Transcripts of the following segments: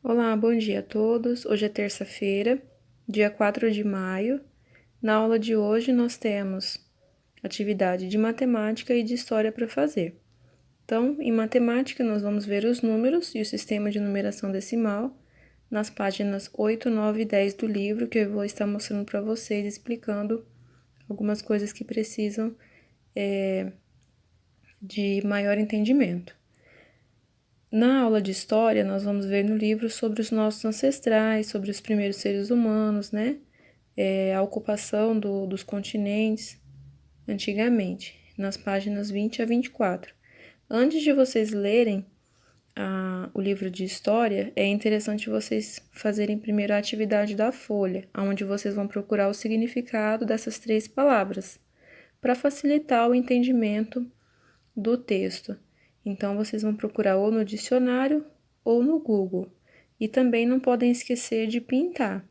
Olá, bom dia a todos. Hoje é terça-feira, dia 4 de maio. Na aula de hoje nós temos atividade de matemática e de história para fazer. Então, em matemática, nós vamos ver os números e o sistema de numeração decimal nas páginas 8, 9 e 10 do livro, que eu vou estar mostrando para vocês, explicando algumas coisas que precisam de maior entendimento. Na aula de história, nós vamos ver no livro sobre os nossos ancestrais, sobre os primeiros seres humanos, né? A ocupação dos continentes antigamente, nas páginas 20 a 24. Antes de vocês lerem o livro de história, é interessante vocês fazerem primeiro a atividade da folha, onde vocês vão procurar o significado dessas 3 palavras, para facilitar o entendimento do texto. Então, vocês vão procurar ou no dicionário ou no Google. E também não podem esquecer de pintar.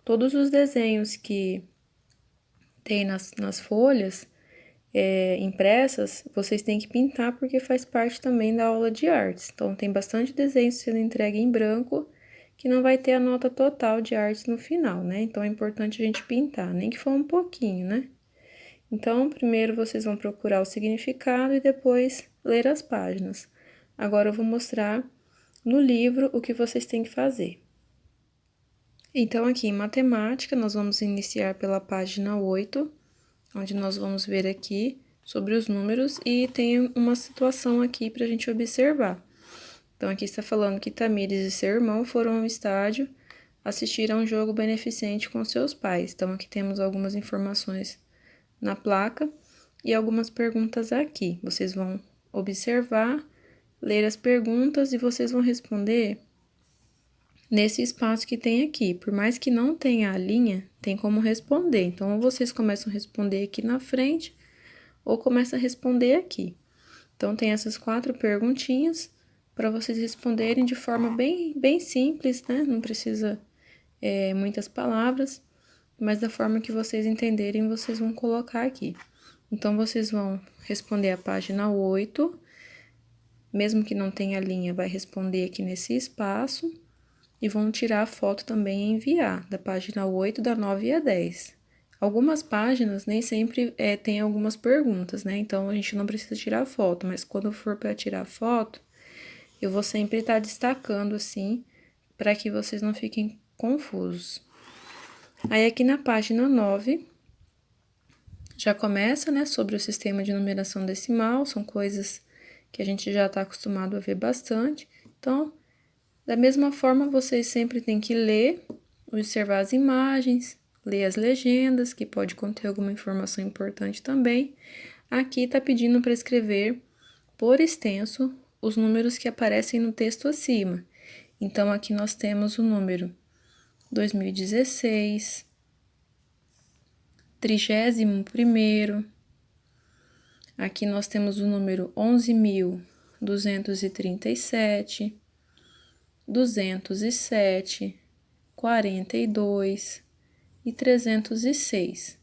Todos os desenhos que tem nas folhas impressas, vocês têm que pintar porque faz parte também da aula de artes. Então, tem bastante desenho sendo entregue em branco que não vai ter a nota total de artes no final, né? Então, é importante a gente pintar, nem que for um pouquinho, né? Então, primeiro vocês vão procurar o significado e depois ler as páginas. Agora eu vou mostrar no livro o que vocês têm que fazer. Então, aqui em matemática, nós vamos iniciar pela página 8, onde nós vamos ver aqui sobre os números e tem uma situação aqui para a gente observar. Então, aqui está falando que Tamires e seu irmão foram ao estádio assistir a um jogo beneficente com seus pais. Então, aqui temos algumas informações na placa e algumas perguntas aqui. Vocês vão observar, ler as perguntas e vocês vão responder nesse espaço que tem aqui. Por mais que não tenha a linha, tem como responder. Então, ou vocês começam a responder aqui na frente, ou começam a responder aqui. Então, tem essas 4 perguntinhas para vocês responderem de forma bem simples, né? Não precisa muitas palavras, mas da forma que vocês entenderem, vocês vão colocar aqui. Então, vocês vão responder a página 8, mesmo que não tenha linha, vai responder aqui nesse espaço, e vão tirar a foto também e enviar, da página 8, da 9 e a 10. Algumas páginas nem sempre tem algumas perguntas, né? Então, a gente não precisa tirar foto, mas quando for para tirar foto, eu vou sempre estar destacando assim, para que vocês não fiquem confusos. Aí, aqui na página 9, já começa, né, sobre o sistema de numeração decimal, são coisas que a gente já está acostumado a ver bastante. Então, da mesma forma, vocês sempre têm que ler, observar as imagens, ler as legendas, que pode conter alguma informação importante também. Aqui está pedindo para escrever por extenso os números que aparecem no texto acima. Então, aqui nós temos o número 2016, 31º, aqui nós temos o número 11.237, 207, 42 e 306.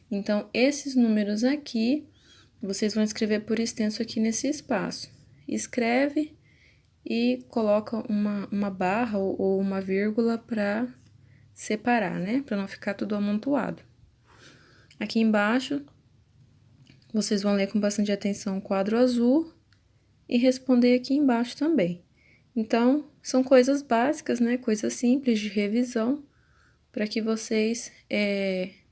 Então, esses números aqui, vocês vão escrever por extenso aqui nesse espaço. Escreve e coloca uma barra ou uma vírgula para separar, né? Para não ficar tudo amontoado. Aqui embaixo, vocês vão ler com bastante atenção o quadro azul e responder aqui embaixo também. Então, são coisas básicas, né? Coisas simples de revisão, para que vocês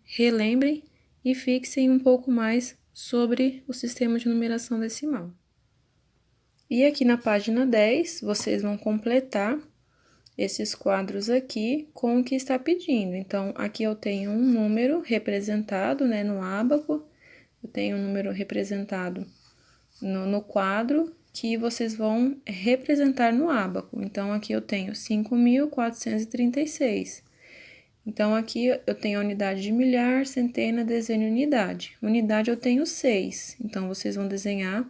relembrem e fixem um pouco mais sobre o sistema de numeração decimal. E aqui na página 10, vocês vão completar esses quadros aqui com o que está pedindo. Então, aqui eu tenho um número representado, né, no ábaco, eu tenho um número representado no quadro, que vocês vão representar no ábaco. Então, aqui eu tenho 5.436. Então, aqui eu tenho a unidade de milhar, centena, dezena e unidade. Unidade eu tenho 6. Então, vocês vão desenhar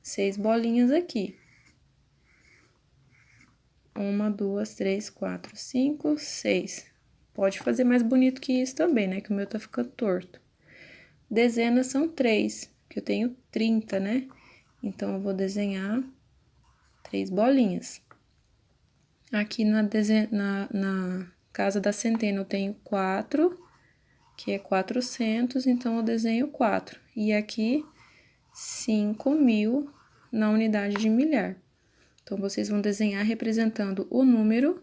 6 bolinhas aqui. 1, 2, 3, 4, 5, 6. Pode fazer mais bonito que isso também, né? Que o meu tá ficando torto. Dezenas são 3, que eu tenho 30, né? Então, eu vou desenhar 3 bolinhas. Aqui na casa da centena eu tenho 4, que é 400, então eu desenho 4. E aqui, 5.000 na unidade de milhar. Então, vocês vão desenhar representando o número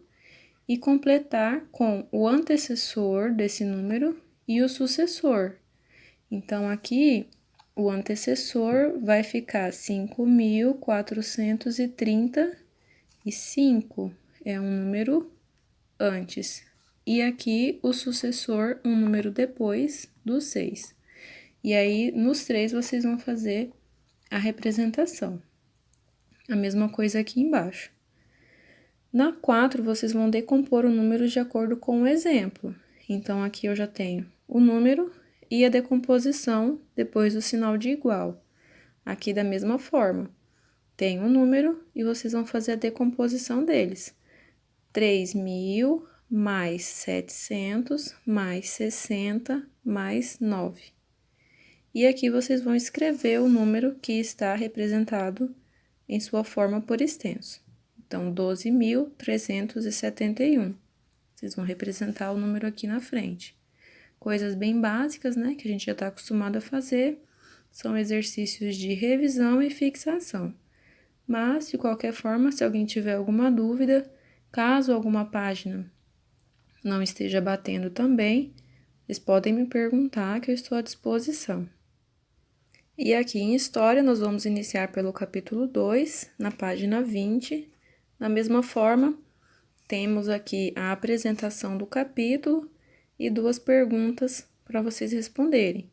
e completar com o antecessor desse número e o sucessor. Então, aqui, o antecessor vai ficar 5.435, é um número antes. E aqui, o sucessor, um número depois do 6. E aí, nos 3, vocês vão fazer a representação. A mesma coisa aqui embaixo. Na 4, vocês vão decompor o número de acordo com o exemplo. Então, aqui eu já tenho o número e a decomposição depois do sinal de igual. Aqui, da mesma forma, tem o número e vocês vão fazer a decomposição deles. 3.000 mais 700 mais 60 mais 9. E aqui vocês vão escrever o número que está representado em sua forma por extenso. Então, 12.371. Vocês vão representar o número aqui na frente. Coisas bem básicas, né, que a gente já está acostumado a fazer, são exercícios de revisão e fixação. Mas, de qualquer forma, se alguém tiver alguma dúvida, caso alguma página não esteja batendo também, vocês podem me perguntar que eu estou à disposição. E aqui em História, nós vamos iniciar pelo capítulo 2, na página 20. Da mesma forma, temos aqui a apresentação do capítulo e 2 perguntas para vocês responderem.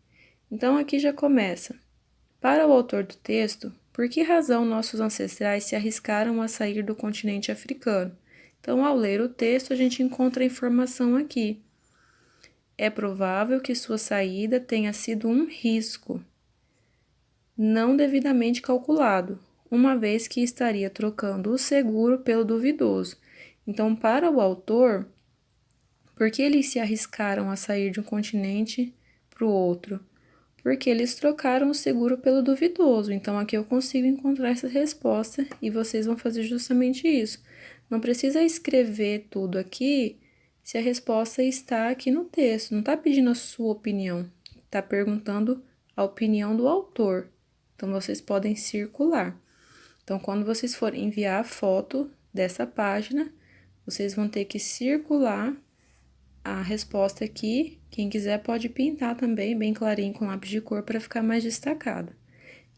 Então, aqui já começa. Para o autor do texto, por que razão nossos ancestrais se arriscaram a sair do continente africano? Então, ao ler o texto, a gente encontra a informação aqui. É provável que sua saída tenha sido um risco não devidamente calculado, uma vez que estaria trocando o seguro pelo duvidoso. Então, para o autor, por que eles se arriscaram a sair de um continente para o outro? Porque eles trocaram o seguro pelo duvidoso. Então, aqui eu consigo encontrar essa resposta e vocês vão fazer justamente isso. Não precisa escrever tudo aqui se a resposta está aqui no texto. Não está pedindo a sua opinião, está perguntando a opinião do autor. Então, vocês podem circular. Então, quando vocês forem enviar a foto dessa página, vocês vão ter que circular a resposta aqui. Quem quiser pode pintar também, bem clarinho com lápis de cor, para ficar mais destacada.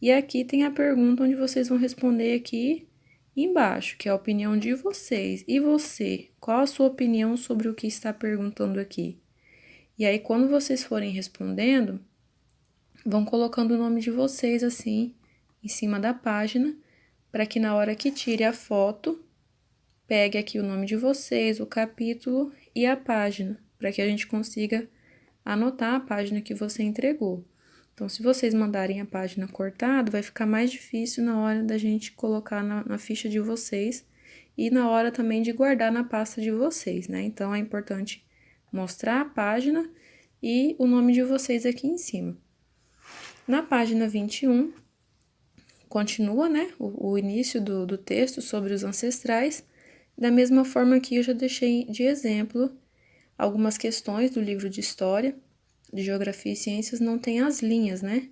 E aqui tem a pergunta onde vocês vão responder aqui embaixo, que é a opinião de vocês. E você, qual a sua opinião sobre o que está perguntando aqui? E aí, quando vocês forem respondendo, vão colocando o nome de vocês assim, em cima da página, para que na hora que tire a foto, pegue aqui o nome de vocês, o capítulo e a página, para que a gente consiga anotar a página que você entregou. Então, se vocês mandarem a página cortada, vai ficar mais difícil na hora da gente colocar na ficha de vocês e na hora também de guardar na pasta de vocês, né? Então, é importante mostrar a página e o nome de vocês aqui em cima. Na página 21, continua, né, o início do texto sobre os ancestrais. Da mesma forma que eu já deixei de exemplo, algumas questões do livro de História, de Geografia e Ciências não tem as linhas, né?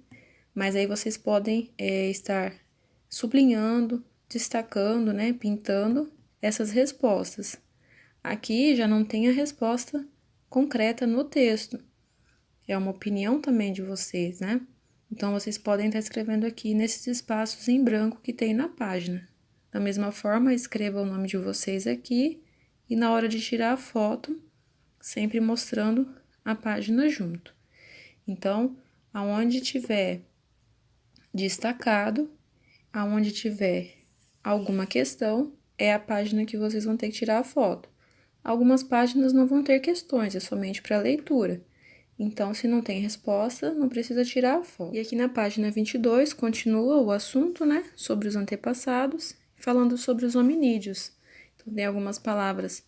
Mas aí vocês podem estar sublinhando, destacando, né, pintando essas respostas. Aqui já não tem a resposta concreta no texto. É uma opinião também de vocês, né? Então, vocês podem estar escrevendo aqui nesses espaços em branco que tem na página. Da mesma forma, escreva o nome de vocês aqui e na hora de tirar a foto, sempre mostrando a página junto. Então, aonde tiver destacado, aonde tiver alguma questão, é a página que vocês vão ter que tirar a foto. Algumas páginas não vão ter questões, é somente para leitura. Então, se não tem resposta, não precisa tirar a foto. E aqui na página 22, continua o assunto, né, sobre os antepassados, falando sobre os hominídeos. Então, tem algumas palavras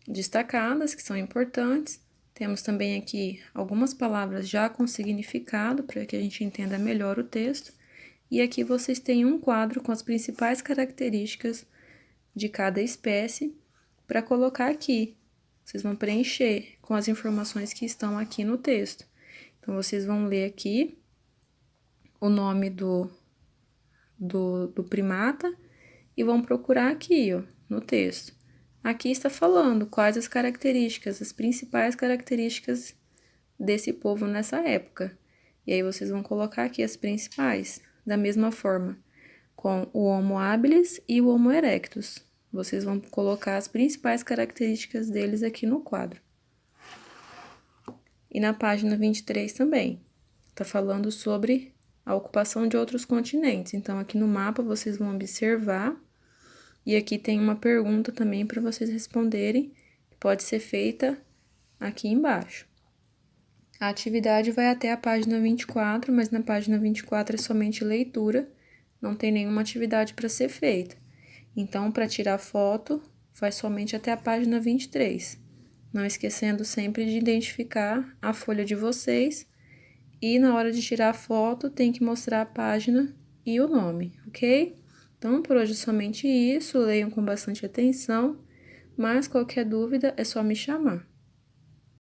destacadas que são importantes. Temos também aqui algumas palavras já com significado, para que a gente entenda melhor o texto. E aqui vocês têm um quadro com as principais características de cada espécie, para colocar aqui. Vocês vão preencher com as informações que estão aqui no texto. Então, vocês vão ler aqui o nome do primata e vão procurar aqui, ó, no texto. Aqui está falando quais as características, as principais características desse povo nessa época. E aí, vocês vão colocar aqui as principais, da mesma forma, com o Homo habilis e o Homo erectus. Vocês vão colocar as principais características deles aqui no quadro. E na página 23 também, tá falando sobre a ocupação de outros continentes. Então, aqui no mapa, vocês vão observar. E aqui tem uma pergunta também para vocês responderem, que pode ser feita aqui embaixo. A atividade vai até a página 24, mas na página 24 é somente leitura, não tem nenhuma atividade para ser feita. Então, para tirar foto, vai somente até a página 23. Não esquecendo sempre de identificar a folha de vocês. E na hora de tirar a foto, tem que mostrar a página e o nome, ok? Então, por hoje é somente isso. Leiam com bastante atenção. Mas qualquer dúvida é só me chamar.